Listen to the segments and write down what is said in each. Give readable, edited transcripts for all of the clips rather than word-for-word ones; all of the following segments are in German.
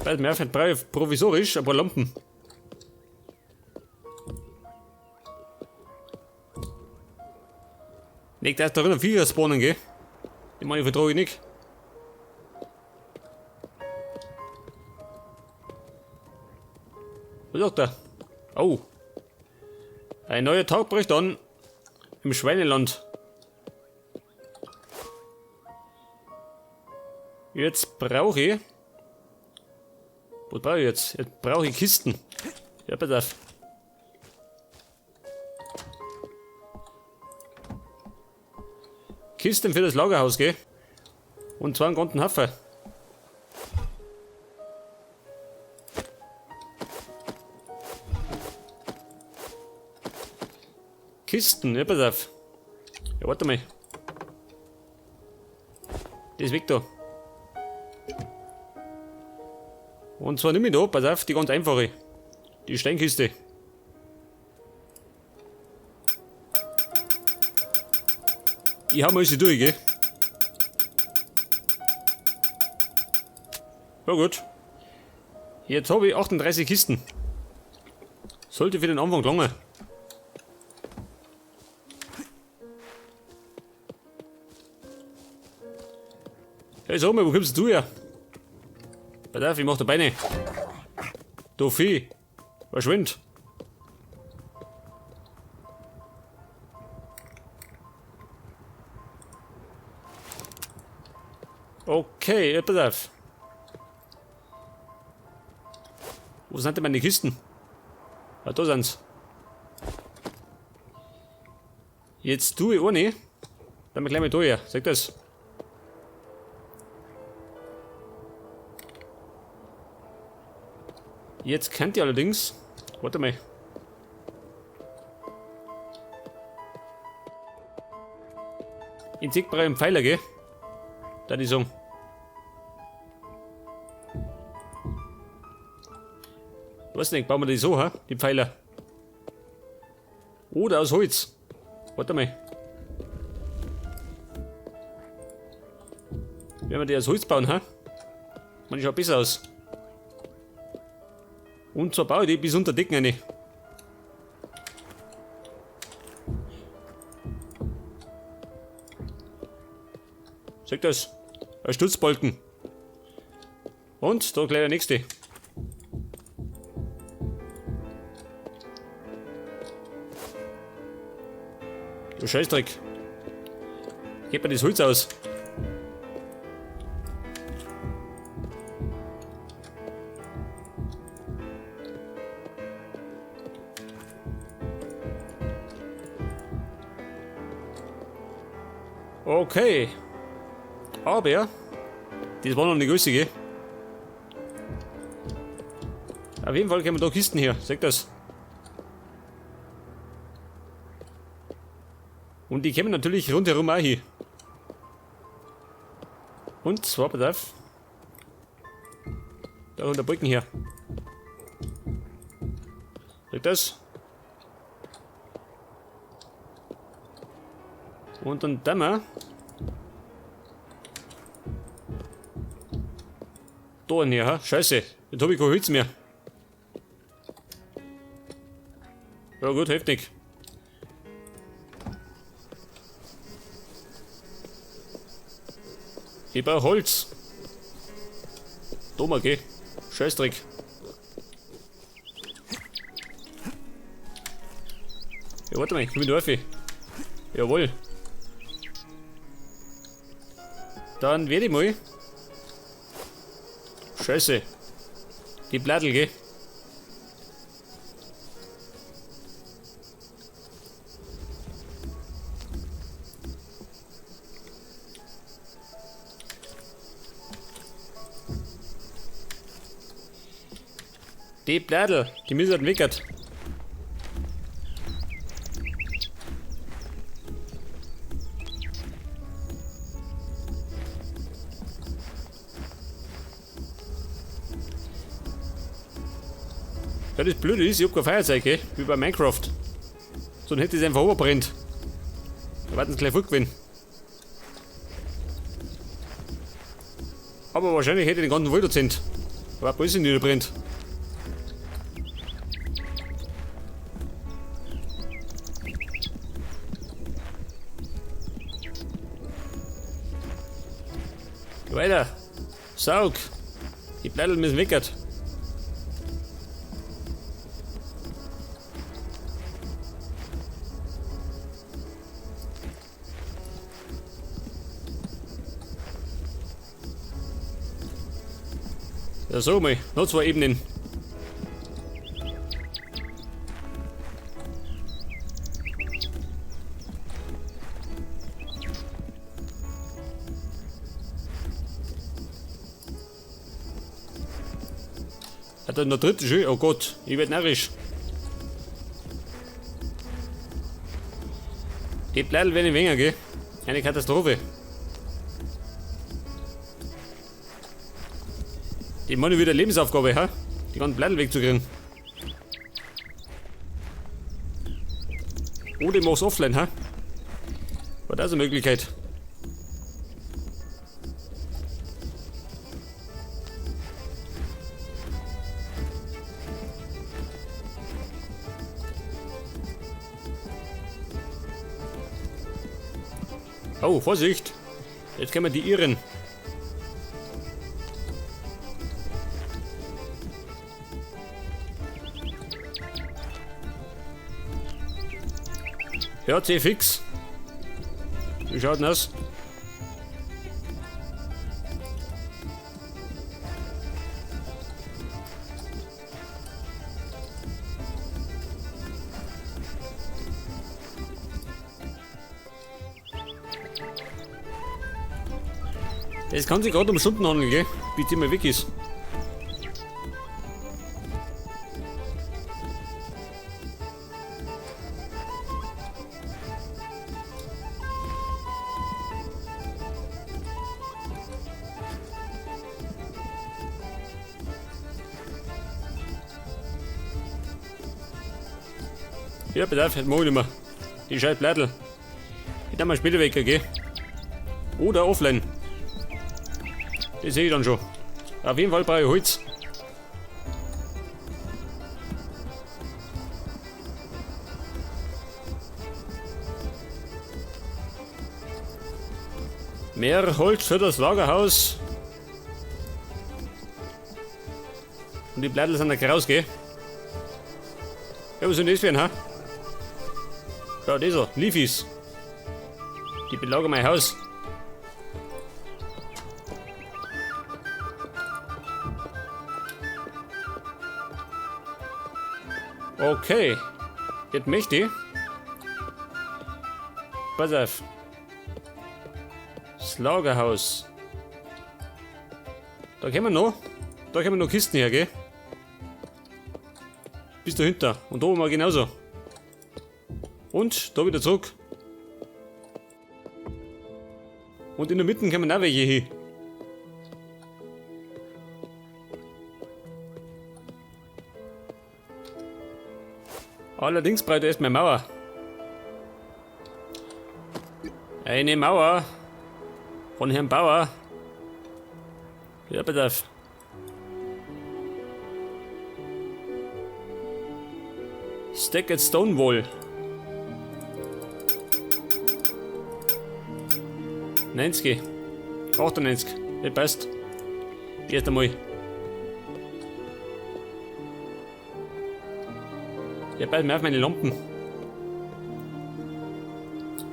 Weiß mir einfach provisorisch ein paar Lampen. Nicht, dass da drinnen Viecher spawnen, gell? Die meine ich vertraue ich nicht. Was sagt er? Oh. Ein neuer Tag bricht an. Im Schweineland. Jetzt brauche ich... Was brauche ich jetzt? Jetzt brauche ich Kisten. Ja, pass auf. Kisten für das Lagerhaus, gell? Und zwar einen ganzen Haufen. Kisten, ja, pass auf. Ja, warte mal. Die ist weg da. Und zwar nicht mehr da, pass auf, die ganz einfache. Die Steinkiste. Ich hau mal sie durch, gell? Ja gut. Jetzt habe ich 38 Kisten. Sollte für den Anfang lange. Hey, sag mal, wo kommst du her? Pass auf, ich mach da Beine. Du Vieh. Verschwind. Okay, ja, pass auf. Wo sind denn meine Kisten? Ah, da sind's. Jetzt tue ich ohne. Dann gleich mal da her. Sag das. Jetzt könnt ihr allerdings. Warte mal. Insektbrei im Pfeiler, gell? Da die sagen. Was nicht, bauen wir die so, ha? Die Pfeiler. Oder aus Holz. Warte mal. Wenn wir die aus Holz bauen, ha? Man schaut besser aus. Und zwar baue ich die bis unter Decken rein. Sag das. Ein Stützbalken. Und da gleich der nächste. Du Scheißdreck. Gebt mir das Holz aus. Okay. Aber das war noch eine Größe, gell? Auf jeden Fall können wir da Kisten hier. Sag das. Und die kommen natürlich rundherum auch hier. Und zwar, pass auf. Da unter Brücken hier. Sag das. Und dann Dämmer. Da hier, ha? Scheiße. Jetzt habe ich kein Holz mehr. Ja gut, hilft nicht. Ich brauche Holz. Da mal geh. Scheißdreck. Ja, warte mal, ich bin da. Jawohl. Dann werde ich mal. Scheiße. Die Blattel, gell? Die Blattel, die müssen entwickelt. Ja, das Blöde ist, ich hab kein Feuerzeug, gell? Wie bei Minecraft. Sonst hätte es einfach überbrennt. Da werden sie gleich fortgewinnen. Aber wahrscheinlich hätte ich den ganzen Wald erzählt. Aber wo ist denn die, der brennt? Geh weiter. Saug. Die Blättel müssen weggehen. Ja, so mal. Noch 2 Ebenen. Hat er noch dritte schön? Oh Gott, ich werd narrisch. Die Blättel werden weniger, gell? Eine Katastrophe. Die machen wieder Lebensaufgabe, ha? Die ganzen Blättel wegzukriegen. Oder ich mach's offline, ha? War das eine Möglichkeit? Oh, Vorsicht! Jetzt können wir die irren. Ja, C fix. Wie schaut denn das? Es kann sich gerade um Stunden handeln, gell? Bis die mal weg ist. Ja, bedarf, jetzt mach ich nicht mehr. Die scheiß Blättel. Die dann mal später weg, gell? Oder offline. Das sehe ich dann schon. Auf jeden Fall brauche ich Holz. Mehr Holz für das Lagerhaus. Und die Blättel sind da raus, gell? Ja, was sind das für ein, ha? Ja, dieser, Leafies. Die belagern mein Haus. Okay. Jetzt möchte ich. Pass auf. Das Lagerhaus. Da können wir noch. Da können wir noch Kisten her, gell? Bis dahinter. Und da oben mal genauso. Und da wieder zurück. Und in der Mitte kann man auch welche hin. Allerdings braucht er erstmal Mauer. Eine Mauer von Herrn Bauer. Ja, bedarf. Stacked Stone Wall. 90. 98. Das passt. Erst einmal. Ja, passt mir auf meine Lampen.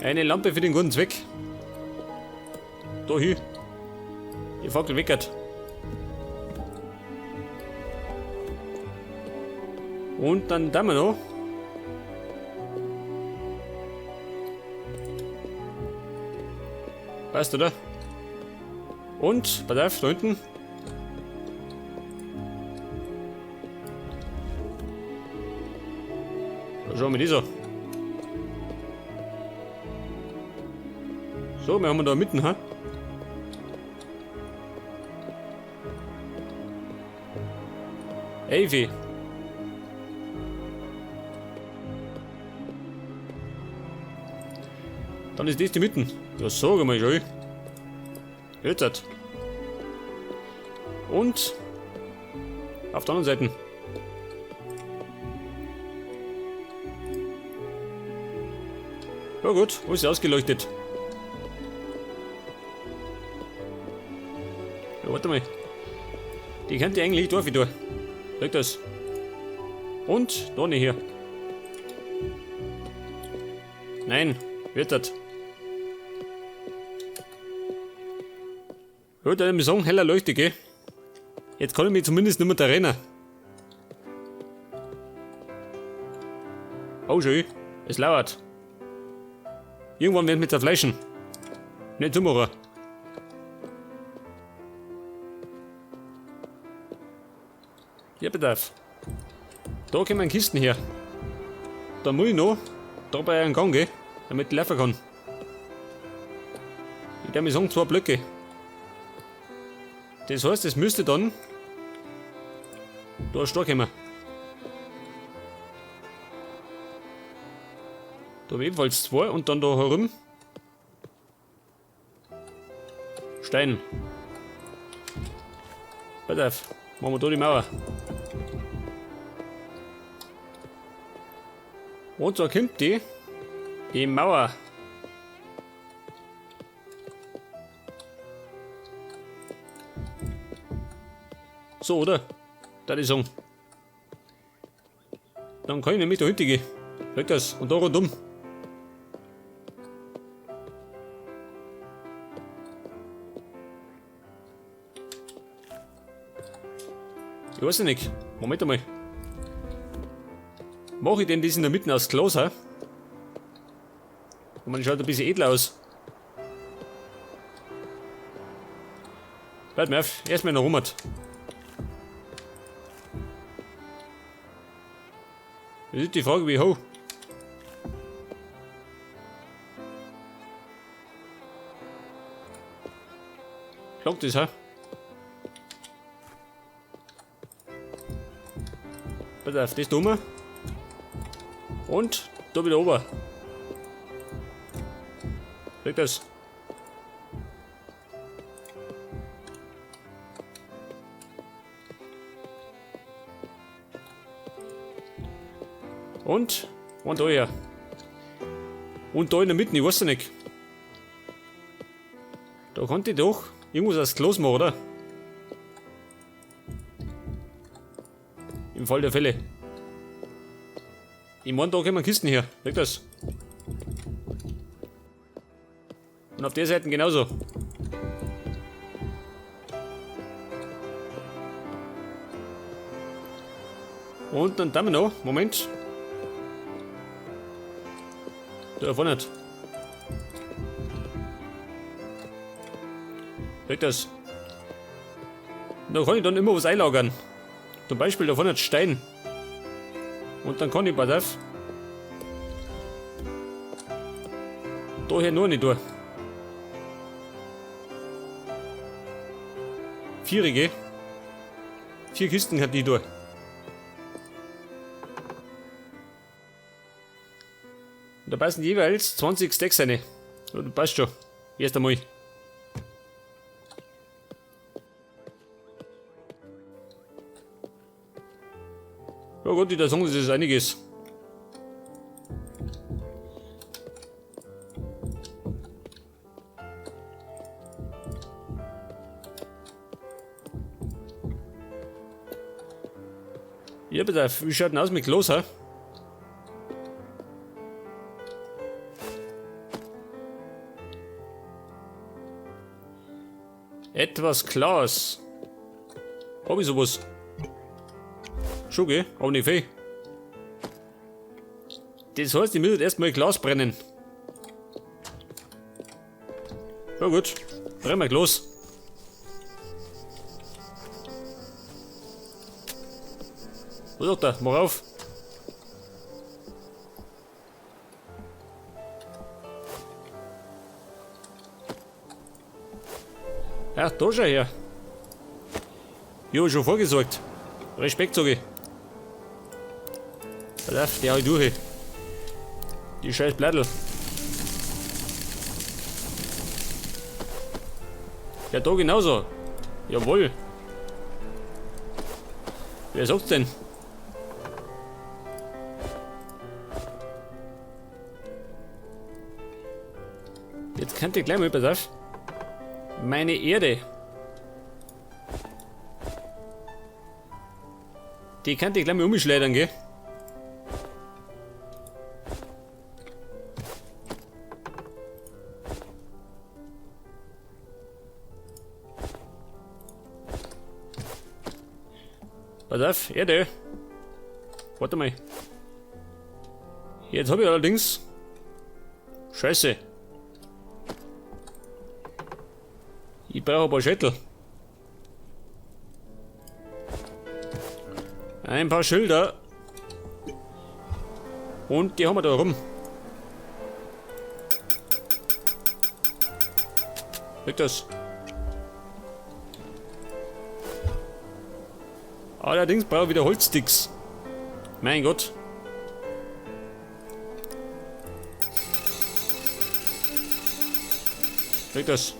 Eine Lampe für den guten Zweck. Da hin. Die Fackel weckert. Und dann da wir noch. Passt, oder? Und, pass auf, da hinten. Da schauen wir dieser. So, wir haben da mitten, ha? Avy. Dann ist das die Mitten. Ja, sag mal schon. Jetzt. Und Auf der anderen Seite. Ja gut, wo ist sie ausgeleuchtet? Ja, warte mal. Die könnte eigentlich durch wieder. Sag das. Und da nicht hier. Nein, wird das. Ja, da muss ich sagen, heller Leuchte, gell? Jetzt kann ich mich zumindest nicht mehr da rennen. Oh schön, es lauert. Irgendwann werden wir zerfleischen. Nicht zumachen. Ja, bedarf. Da kommen Kisten her. Da muss ich noch da bei einem Gang gehen, damit ich laufen kann. Ich darf mir sagen, 2 Blöcke. Das heißt, es müsste dann da stark kommen. Da habe ich ebenfalls 2 und dann da herum Stein. Pass auf, machen wir da die Mauer. Und so kommt die Mauer. So, oder? Das ist so. Dann kann ich nämlich da hinten gehen. Weg das. Und da rundum. Ich weiß nicht. Moment einmal. Mache ich denn das in der Mitte aus Glas, ha? Und man schaut ein bisschen edler aus. Warte mal auf. Erstmal noch rum. Das ist die Frage, wie hoch. Klappt das, ha? Pass auf, das tun wir. Und da wieder oben. Krieg das. Und da her. Und da in der Mitte, ich weiß ja nicht. Da konnte ich doch irgendwas aus Glas machen, oder? Im Fall der Fälle. Ich meine, da kommen Kisten her. Weg das. Und auf der Seite genauso. Und dann haben wir noch. Moment. Da vorne nicht. Weg das. Da kann ich dann immer was einlagern. Zum Beispiel da vorne nicht Stein. Und dann kann ich, pass auf, daher nur nicht durch. 4, 4 Kisten hat die durch. Und da passen jeweils 20 Stacks rein. Ja, das passt schon. Erst einmal. Ja Gott, ich würde sagen, das ist einiges. Ja, bitte, wie schaut denn aus mit Glas, ha? Etwas Glas. Hab ich sowas? Schon, gell? Aber nicht viel. Das heißt, ich muss erstmal Glas brennen. Ja gut, brennen wir Glas. Was sagt er? Mach auf. Ja, da schau her. Ich hab schon vorgesorgt. Respekt, sag ich. Pass auf, die hau ich durch. Die scheiß Blättel. Ja, da genauso. Jawohl. Wer sagt's denn? Jetzt könnt ihr gleich mal, pass auf. Meine Erde. Die könnt ihr gleich mal umschleudern, gell? Pass auf, Erde. Warte mal. Jetzt habe ich allerdings... Scheiße. Ich brauche ein paar Schättel. Ein paar Schilder. Und die haben wir da rum. Weg das. Allerdings brauche ich wieder Holzsticks. Mein Gott. Weg das.